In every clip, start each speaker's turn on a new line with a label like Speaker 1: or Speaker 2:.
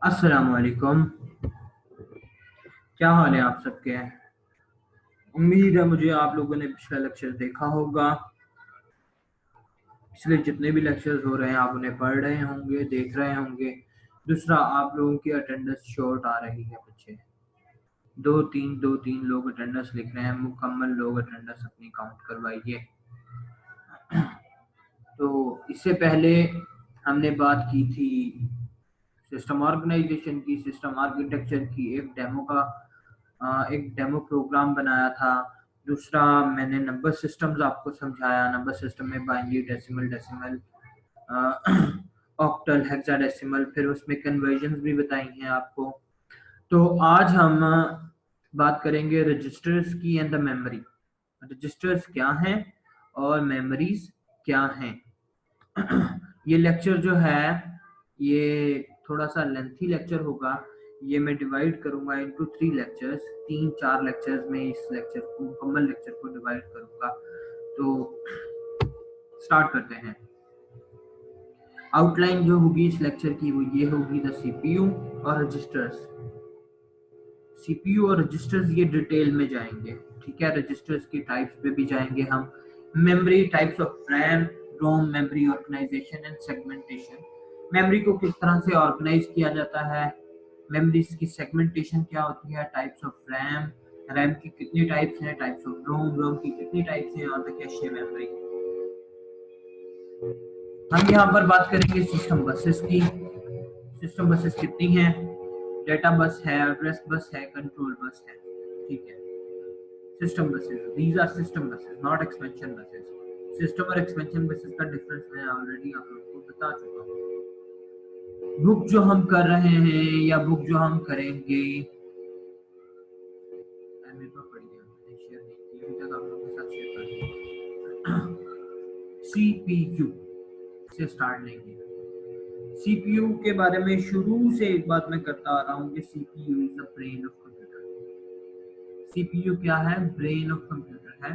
Speaker 1: अस्सलाम वालेकुम। क्या हाल है आप सबके? उम्मीद है मुझे आप लोगों ने पिछला लेक्चर देखा होगा। पिछले जितने भी लेक्चर्स हो रहे हैं आप उन्हें पढ़ रहे होंगे, देख रहे होंगे। दूसरा, आप लोगों की अटेंडेंस शॉर्ट आ रही है। बच्चे दो तीन लोग अटेंडेंस लिख रहे हैं। मुकम्मल लोग अटेंडेंस अपनी काउंट करवाइए। तो इससे पहले हमने बात की थी सिस्टम ऑर्गेनाइजेशन की, सिस्टम आर्किटेक्चर की। एक डेमो प्रोग्राम बनाया था। दूसरा, मैंने नंबर सिस्टम्स आपको समझाया। नंबर सिस्टम में binary, decimal, decimal, octal, hexadecimal, फिर उसमें कन्वर्जन्स भी बताई हैं आपको। तो आज हम बात करेंगे रजिस्टर्स की एंड द मेमोरी। रजिस्टर्स क्या हैं और मेमोरीज क्या हैं। ये लेक्चर जो है ये थोड़ा सा लेंथी लेक्चर होगा। ये मैं डिवाइड करूंगा इनटू 3 लेक्चर्स। 3-4 लेक्चर्स में इस लेक्चर को, मुकम्मल लेक्चर को डिवाइड करूंगा। तो स्टार्ट करते हैं। आउटलाइन जो होगी इस लेक्चर की वो ये होगी, द सीपीयू और रजिस्टर्स। सीपीयू और रजिस्टर्स ये डिटेल में जाएंगे, ठीक है। रजिस्टर्स की टाइप्स पे भी जाएंगे हम। Memory, types of RAM, ROM, memory organisation and segmentation. Memory को किस तरह से ऑर्गेनाइज किया जाता है, मेमोरीज की सेगमेंटेशन क्या होती है, टाइप्स ऑफ रैम, रैम की कितनी टाइप्स हैं, टाइप्स ऑफ रोम, रोम की कितनी टाइप्स हैं, और द कैशे मेमोरी। हम यहाँ पर बात करेंगे सिस्टम बसेस की। सिस्टम बसेस कितनी हैं? डेटा बस है, एड्रेस बस है, कंट्रोल बस है, ठीक है। System buses, these are system buses, not expansion buses. System और एक्सपेंशन बसेस का डिफरेंस मैं ऑलरेडी आप लोगों को बता चुका हूँ। बुक जो हम कर रहे हैं या बुक जो हम करेंगे, मेरे पास पड़ी है, मैंने शेयर नहीं की अभी तक, आप लोगों के साथ शेयर कर सीपीयू से स्टार्ट लेंगे। सीपीयू के बारे में शुरू से एक बात मैं करता आ रहा हूँ कि CPU is the brain of computer. CPU क्या है? ब्रेन ऑफ कंप्यूटर है।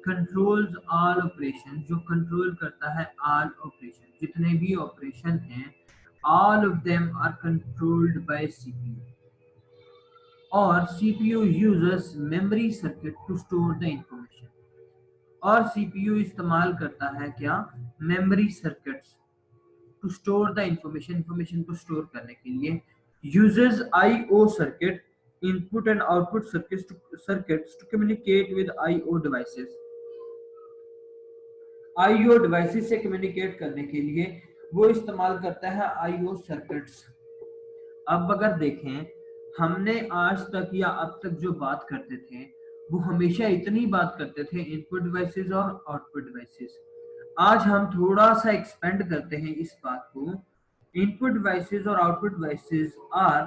Speaker 1: कंट्रोल्स ऑल ऑपरेशन, जो कंट्रोल करता है ऑल ऑपरेशन, जितने भी ऑपरेशन हैं, all of them are controlled by CPU. और CPU uses memory circuit to store the information. और सीपीयू इस्तेमाल करता है क्या? Memory circuits to store the information, information को स्टोर करने के लिए। Uses IO circuit, input and output circuits to communicate with IO devices. IO devices से कम्युनिकेट करने के लिए वो इस्तेमाल करता है आईओ सर्किट्स। अब अगर देखें, हमने आज तक या अब तक जो बात करते थे वो हमेशा इतनी बात करते थे इनपुट डिवाइसेस और आउटपुट डिवाइसेस। आज हम थोड़ा सा एक्सपेंड करते हैं इस बात को। इनपुट डिवाइसेस और output devices are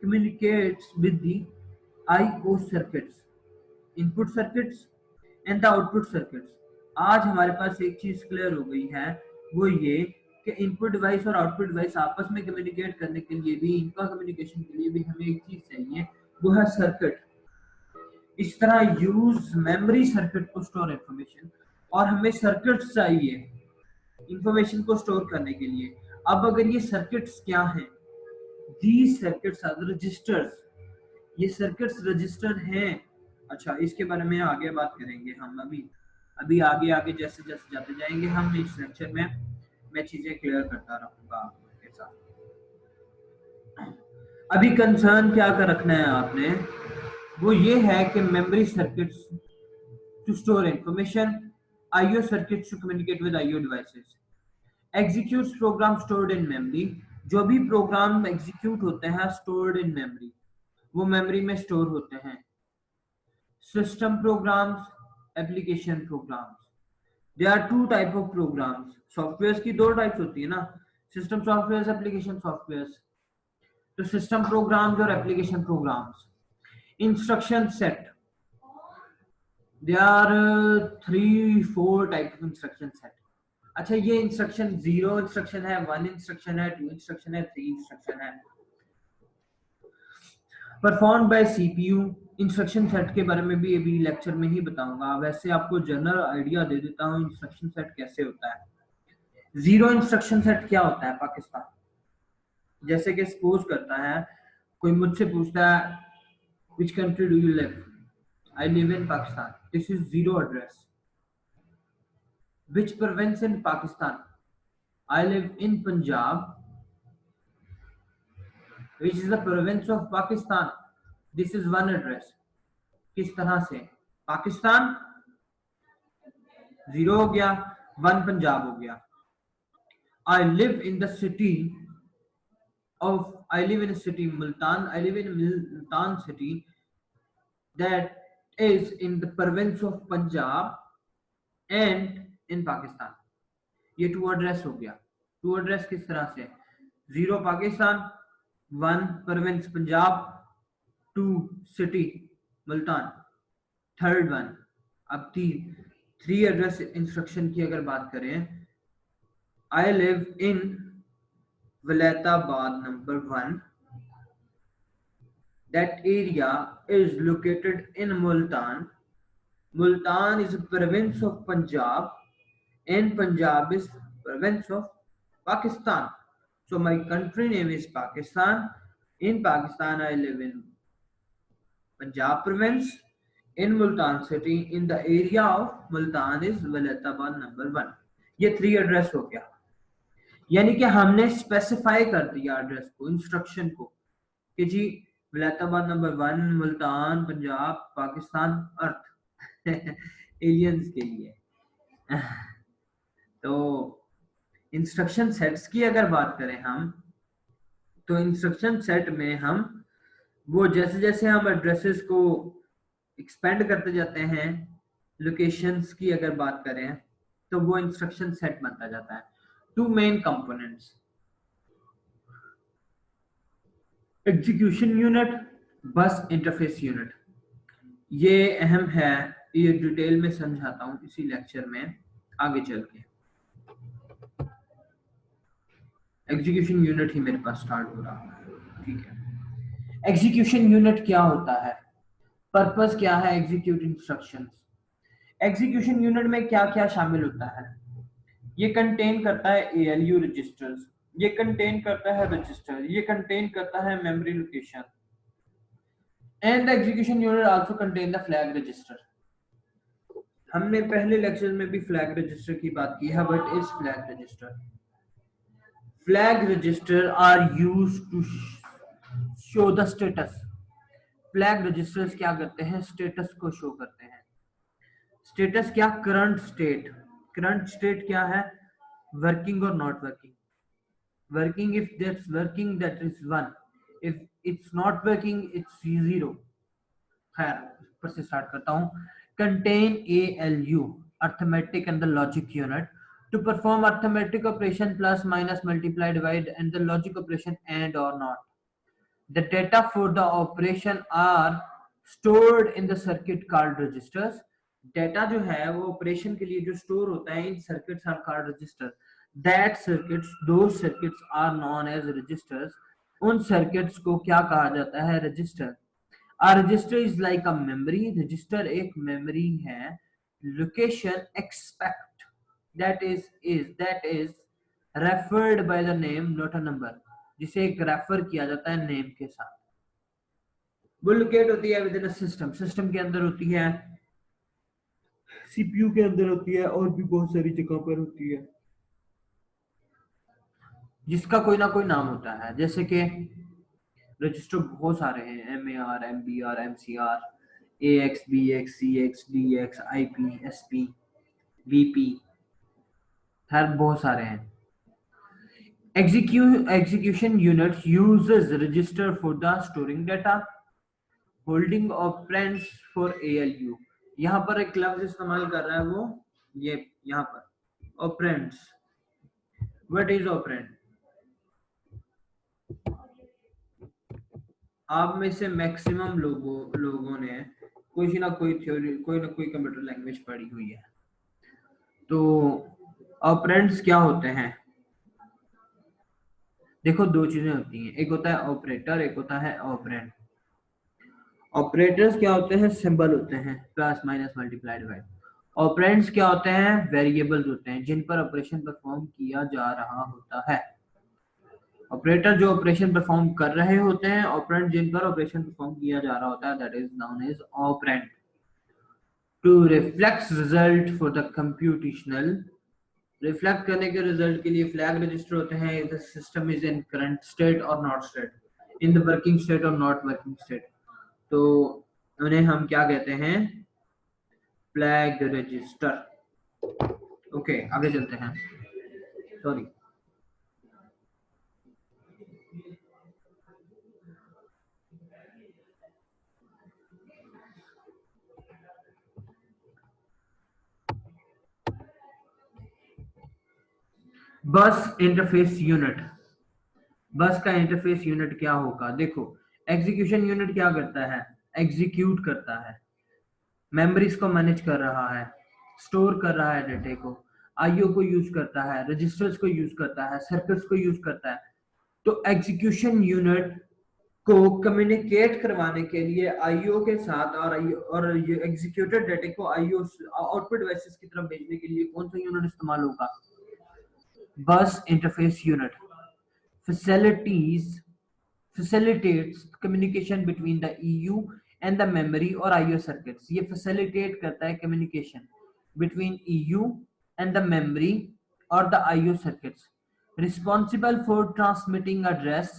Speaker 1: communicates with the IO circuits, input circuits and the output circuits. आज हमारे पास एक चीज क्लियर हो गई है, वो ये कि इनपुट डिवाइस और आउटपुट डिवाइस आपस में कम्युनिकेट करने के लिए भी, इनका कम्युनिकेशन के लिए भी हमें एक चीज चाहिए, वो है सर्किट। इस तरह use memory circuit to store information, और हमें सर्किट्स चाहिए इंफॉर्मेशन को स्टोर करने के लिए। अब अगर ये सर्किट्स क्या हैं? These circuits are registers. ये सर्किट्स रजिस्टर हैं। अच्छा, इसके बारे में आगे बात करेंगे हम। अभी अभी आगे आगे जैसे जैसे जाते जाएंगे हम इस लेक्चर में, मैं चीजें क्लियर करता रहूंगा आप लोगों के साथ। अभी कंसर्न क्या कर रखना है आपने, वो ये है कि memory circuits to store information, IO circuits to communicate with IO devices, executes program stored in memory. जो भी प्रोग्राम एग्जीक्यूट होते हैं स्टोर्ड इन मेमोरी, वो मेमोरी में स्टोर होते हैं। System programs, application programs. There are two type of programs. Software की दो टाइप्स होती है ना, सिस्टम सॉफ्टवेयर, एप्लीकेशन सॉफ्टवेयर। तो सिस्टम प्रोग्राम्स और application programs. Instruction set, there are 3-4 type of instruction set. अच्छा, ये इंस्ट्रक्शन 0 इंस्ट्रक्शन है, 1 इंस्ट्रक्शन है, 2 इंस्ट्रक्शन है, 3 इंस्ट्रक्शन है। Perform by CPU. Instruction set के बारे में भी अभी लेक्चर में ही बताऊंगा, वैसे आपको जनरल आइडिया दे देता हूँ इंस्ट्रक्शन सेट कैसे होता है। 0 इंस्ट्रक्शन सेट क्या होता है? पाकिस्तान जैसे कि सपोज करता है कोई मुझसे पूछता है which country do you live? I live in Pakistan. This is zero address. Which province in Pakistan? I live in Punjab, which is the province of Pakistan. This is one address. किस तरह से? Pakistan zero हो गया, one Punjab हो गया. I live in the city I live in a city Multan. I live in Multan city that is in the province of Punjab and in Pakistan. ये two address हो गया. टू एड्रेस किस तरह से? Zero Pakistan, one province Punjab, two city Multan, third one. अब three address instruction की अगर बात करें, I live in Wilayatabad number 1. That area is located in Multan. Multan is a province of Punjab and Punjab is province of Pakistan. So my country name is Pakistan. In Pakistan I live in Punjab province in Multan city. In the area of Multan is Walatabad number 1. ये 3 address हो गया. यानी कि हमने specify कर दिया address को, instruction को, कि जी वलाताबाद नंबर 1 मुल्तान पंजाब पाकिस्तान अर्थ एलियंस के लिए. तो इंस्ट्रक्शन सेट्स की अगर बात करें हम, तो इंस्ट्रक्शन सेट में हम वो जैसे जैसे हम एड्रेसेस को एक्सपेंड करते जाते हैं, लोकेशंस की अगर बात करें, तो वो इंस्ट्रक्शन सेट बनता जाता है. Two main components, execution unit, bus interface unit. ये अहम है, ये डिटेल में समझाता हूं इसी लेक्चर में आगे चल के. एग्जीक्यूशन यूनिट ही मेरे पास स्टार्ट हो रहा है, ठीक है. एग्जीक्यूशन यूनिट क्या होता है, पर्पस क्या है एग्जीक्यूट इंस्ट्रक्शंस. एग्जीक्यूशन यूनिट में क्या क्या शामिल होता है? ये कंटेन करता है ALU रजिस्टर्स, ये कंटेन करता है रजिस्टर, ये कंटेन करता है memory location, and the execution unit also contain the flag register. हमने पहले लेक्चर में भी फ्लैग रजिस्टर की बात की है. What is flag register? Flag register are used to show the status. Flag registers क्या करते हैं? स्टेटस को शो करते हैं. स्टेटस क्या? Current state. करंट स्टेट क्या है? वर्किंग और not working. Working if that's working that is 1, if it's not working it's 0. खैर ऊपर से स्टार्ट करता हूं. Contain ALU arithmetic and the logic unit to perform arithmetic operation plus minus multiply divide and the logic operation and or not. The data for the operation are stored in the circuit called registers. Data जो है वो operation के लिए जो store होता है इन circuits are called registers. That circuits, those circuits are known as registers. उन circuits को क्या कहा जाता है? Register. A register is like a memory. Register एक मेमोरी है. Location expect that is referred by the name not a number, जिसे एक रेफर किया जाता है नेम के साथ. वो लोकेट होती है with in a system. System के अंदर होती है, CPU के अंदर होती है, और भी बहुत सारी जगह पर होती है, जिसका कोई ना कोई नाम होता है. जैसे कि रजिस्टर बहुत सारे हैं, MAR, MBR, MCR, AX, BX, CX, DX, IP, SP, VP, हर बहुत सारे हैं. Execution unit uses register for the storing data, holding operands for ALU. यहाँ पर एक लफ्ज इस्तेमाल कर रहा है वो, ये यहाँ पर operands. What is operand? आप में से मैक्सिमम लोगों ने कोई ना कोई थ्योरी, कोई ना कोई कंप्यूटर लैंग्वेज पढ़ी हुई है. तो ऑपरेंड्स क्या होते हैं? देखो दो चीजें होती हैं, एक होता है ऑपरेटर, एक होता है ऑपरेंड. ऑपरेटर्स क्या होते हैं? सिंबल होते हैं, plus minus multiply divide. Operands क्या होते हैं? वेरिएबल्स होते हैं जिन पर ऑपरेशन परफॉर्म किया जा रहा होता है. ऑपरेटर जो ऑपरेशन परफॉर्म कर रहे होते हैं, ऑपरेंड जिन पर ऑपरेशन परफॉर्म किया जा रहा होता है, that is known as operand. To reflect result for the computational, reflect करने के रिजल्ट के लिए फ्लैग रजिस्टर होते हैं, the system is in current state और not state, in the working state और नॉट वर्किंग स्टेट, तो उन्हें हम क्या कहते हैं, फ्लैग रजिस्टर। ओके आगे चलते हैं, सॉरी। बस इंटरफेस यूनिट, बस का इंटरफेस यूनिट क्या होगा, देखो एग्जीक्यूशन यूनिट क्या करता है, एग्जीक्यूट करता है, मेमोरीज को मैनेज कर रहा है, स्टोर कर रहा है डेटे को, आईओ को यूज करता है, रजिस्टर्स को यूज करता है, सर्किट्स को यूज करता है। तो एग्जीक्यूशन यूनिट को कम्युनिकेट करवाने के लिए आईओ के साथ और ये एग्जीक्यूटेड डेटा को आईओ आउटपुट डिवाइसेस की तरफ भेजने के लिए कौन सा यूनिट इस्तेमाल होगा, बस interface unit. facilities facilitates communication between the EU and the memory or IO circuits, ये facilitate करता है communication between EU and the memory or the IO circuits, responsible for transmitting address,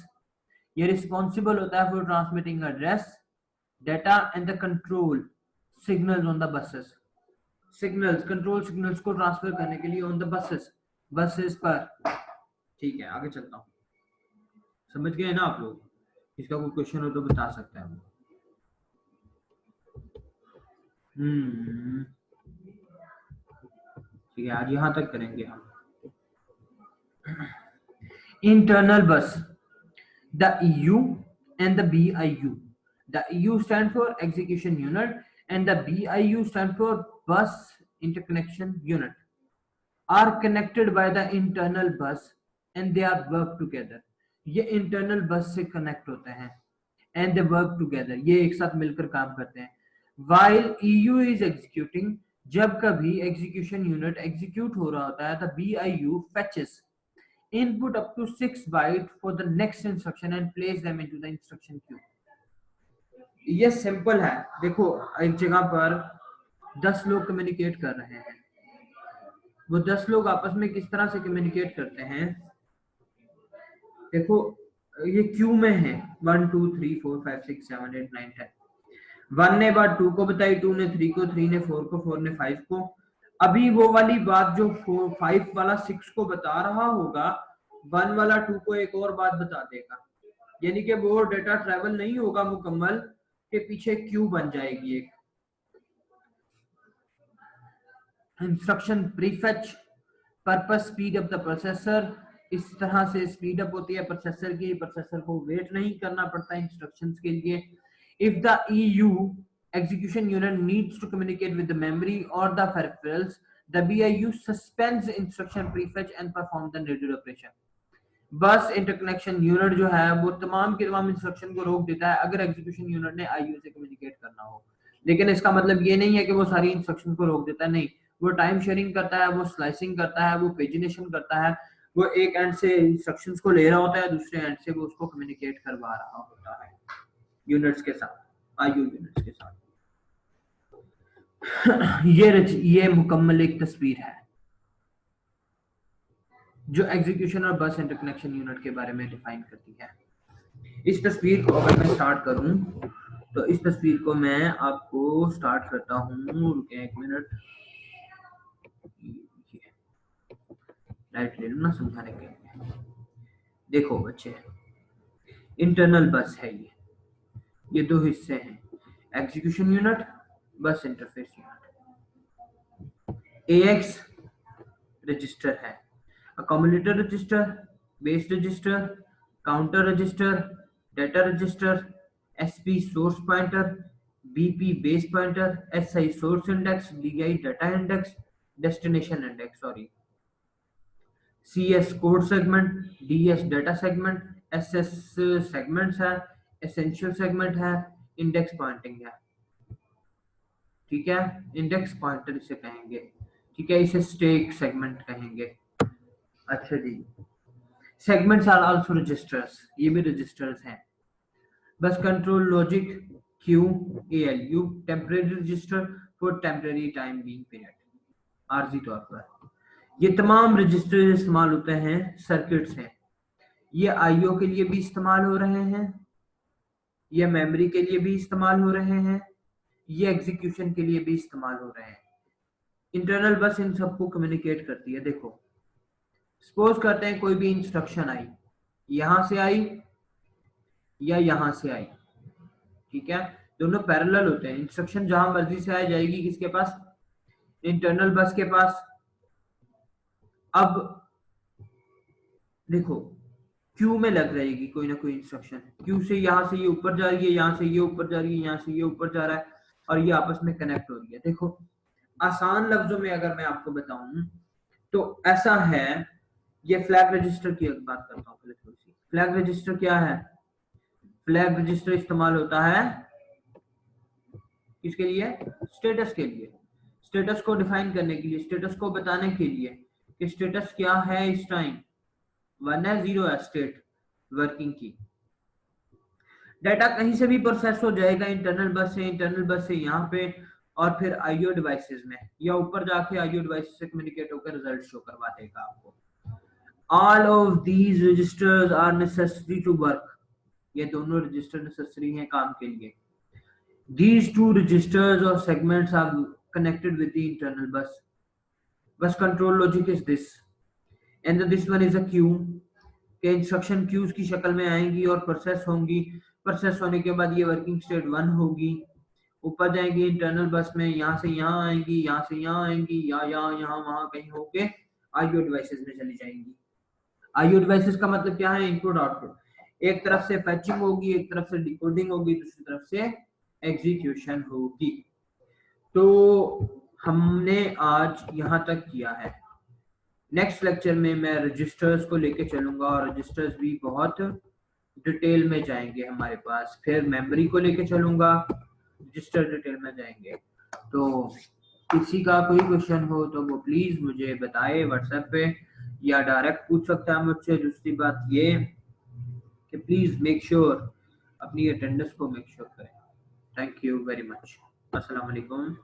Speaker 1: ये responsible होता है for transmitting address, data and the control signals on the buses, signals control signals को transfer करने के लिए on the buses पर। ठीक है आगे चलता हूँ, समझ गए ना आप लोग, इसका कोई क्वेश्चन हो तो बता सकते हैं। ठीक है आज यहां तक करेंगे हम। इंटरनल बस, the EU and the BIU, the EU stand for execution unit and the BIU stand for bus interconnection unit, are connected by the internal bus and they are work together, ये internal बस से connect होते हैं and they work together, ये एक साथ मिलकर काम करते हैं। while EU is executing, जब कभी execution unit execute हो रहा होता है, the BIU fetches input up to 6 byte for the next instruction and place them into the instruction queue। ये सिंपल है, देखो एक जगह पर 10 लोग कम्युनिकेट कर रहे हैं, वो 10 लोग आपस में किस तरह से कम्युनिकेट करते हैं, देखो ये क्यू में है 1 2 3 4 5 6 7 8 9 10, 1 ने बात 2 को बताई, 2 ने 3 को, 3 ने 4 को, 4 ने 5 को। अभी वो वाली बात जो 5 वाला 6 को बता रहा होगा, 1 वाला 2 को एक और बात बता देगा, यानी कि वो डेटा ट्रेवल नहीं होगा मुकम्मल, के पीछे क्यू बन जाएगी एक। Instruction prefetch, purpose speed up the processor, इस तरह से स्पीड अप होती है प्रोसेसर की, प्रोसेसर को वेट नहीं करना पड़ता इंस्ट्रक्शंस के लिए। If the EU execution unit needs to communicate with the memory or the peripherals, the BIU suspends instruction prefetch and perform the needed operation। बस इंटरकनेक्शन यूनिट जो है वो तमाम के तमाम इंस्ट्रक्शन को रोक देता है अगर एग्जीक्यूशन यूनिट ने आईओ से कम्युनिकेट करना हो, लेकिन इसका मतलब ये नहीं है कि वो सारी इंस्ट्रक्शन को रोक देता है, नहीं, वो टाइम शेयरिंग करता है, वो स्लाइसिंग करता है, वो पेजिनेशन करता है, वो एक एंड से इंस्ट्रक्शंस को ले रहा होता है, दूसरे एंड से वो उसको कम्युनिकेट करवा रहा होता है यूनिट्स के साथ, आईओ यूनिट्स के साथ। ये मुकम्मल एक तस्वीर है जो एग्जीक्यूशन और बस इंटरकनेक्शन यूनिट के बारे में डिफाइन करती है। इस तस्वीर को अगर मैं स्टार्ट करूं तो इस तस्वीर को मैं आपको स्टार्ट करता हूं, रुके एक मिनट, लाइट ले लो ना समझाने के लिए। देखो बच्चे, इंटरनल बस है ये दो हिस्से हैं, execution unit, bus interface unit. AX register है, accumulator register, base register, counter register, data register, SP source pointer, BP base pointer, SI source index, DI data index, destination index, sorry, CS code segment, DS data segment, SS segments है, essential segment है, index Poynting है, ठीक है, index pointer इसे कहेंगे, ठीक है, इसे स्टैक सेगमेंट कहेंगे। अच्छा जी, सेगमेंट्स आर आल्सो रजिस्टर्स, ये भी रजिस्टर्स हैं। Bus control logic queue ALU temporary register for temporary time being period, आरजी तौर पर। ये तमाम रजिस्टर इस्तेमाल होते हैं सर्किट्स हैं। ये आईओ के लिए भी इस्तेमाल हो रहे हैं, ये मेमोरी के लिए भी इस्तेमाल हो रहे हैं, ये एग्जीक्यूशन के लिए भी इस्तेमाल हो रहे हैं। इंटरनल बस इन सबको कम्युनिकेट करती है। देखो सपोज करते हैं कोई भी इंस्ट्रक्शन आई, यहां से आई या यहां से आई, ठीक है, दोनों पैरेलल होते हैं। इंस्ट्रक्शन जहां मर्जी से आ जाएगी, किसके पास, इंटरनल बस के पास। अब देखो क्यू में लग रहेगी कोई ना कोई इंस्ट्रक्शन, क्यू से यहां से ये ऊपर जा रही है, यहां से ये ऊपर जा रही है, यहां से ये ऊपर जा रहा है, और ये आपस में कनेक्ट हो रही है। देखो आसान लफ्जों में अगर मैं आपको बताऊं तो ऐसा है, ये फ्लैग रजिस्टर की बात करता हूँ पहले थोड़ी सी। फ्लैग रजिस्टर क्या है, फ्लैग रजिस्टर इस्तेमाल होता है किसके लिए, स्टेटस के लिए, स्टेटस को डिफाइन करने के लिए, स्टेटस को बताने के लिए कि स्टेटस क्या है इस टाइम, 1 है 0 है स्टेट वर्किंग की। डाटा कहीं से भी प्रोसेस हो जाएगा, इंटरनल बस से, इंटरनल बस से यहाँ पे, और फिर आईओ डिवाइसेस में, या ऊपर जाके आईओ डिवाइसेस से कम्युनिकेट होकर रिजल्ट शो करवा देगा आपको। All of these registers are necessary to work, ये दोनों रजिस्टर नेसेसरी हैं काम के लिए। These two registers or segments are connected with the internal bus. Bus control logic is this, and this one is a queue, के instruction cues की शक्ल में आएंगी और प्रोसेस होंगी। प्रोसेस होने के बाद ये वर्किंग स्टेट 1 होगी, ऊपर जाएंगी इंटरनल बस में, यहाँ से यहाँ आएंगी, यहाँ से यहाँ आएंगी, या यहाँ वहां कहीं होके आईओ डिवाइसेस में चली जाएंगी। आईओ डिवाइसेस का मतलब क्या है, इनपुट आउटपुट, एक तरफ से फैचिंग होगी, एक तरफ से डिकोडिंग होगी, दूसरी तरफ से एग्जीक्यूशन होगी। तो हमने आज यहां तक किया है। नेक्स्ट लेक्चर में मैं रजिस्टर्स को लेके चलूंगा, और रजिस्टर्स भी बहुत डिटेल में जाएंगे हमारे पास। फिर मेमोरी को लेके चलूंगा, रजिस्टर डिटेल में जाएंगे। तो किसी का कोई क्वेश्चन हो तो वो प्लीज मुझे बताए व्हाट्सएप पे, या डायरेक्ट पूछ सकता है मुझसे। दूसरी बात ये कि प्लीज मेक श्योर अपनी अटेंडेंस को मेक श्योर करें। Thank you very much. अस्सलाम वालेकुम।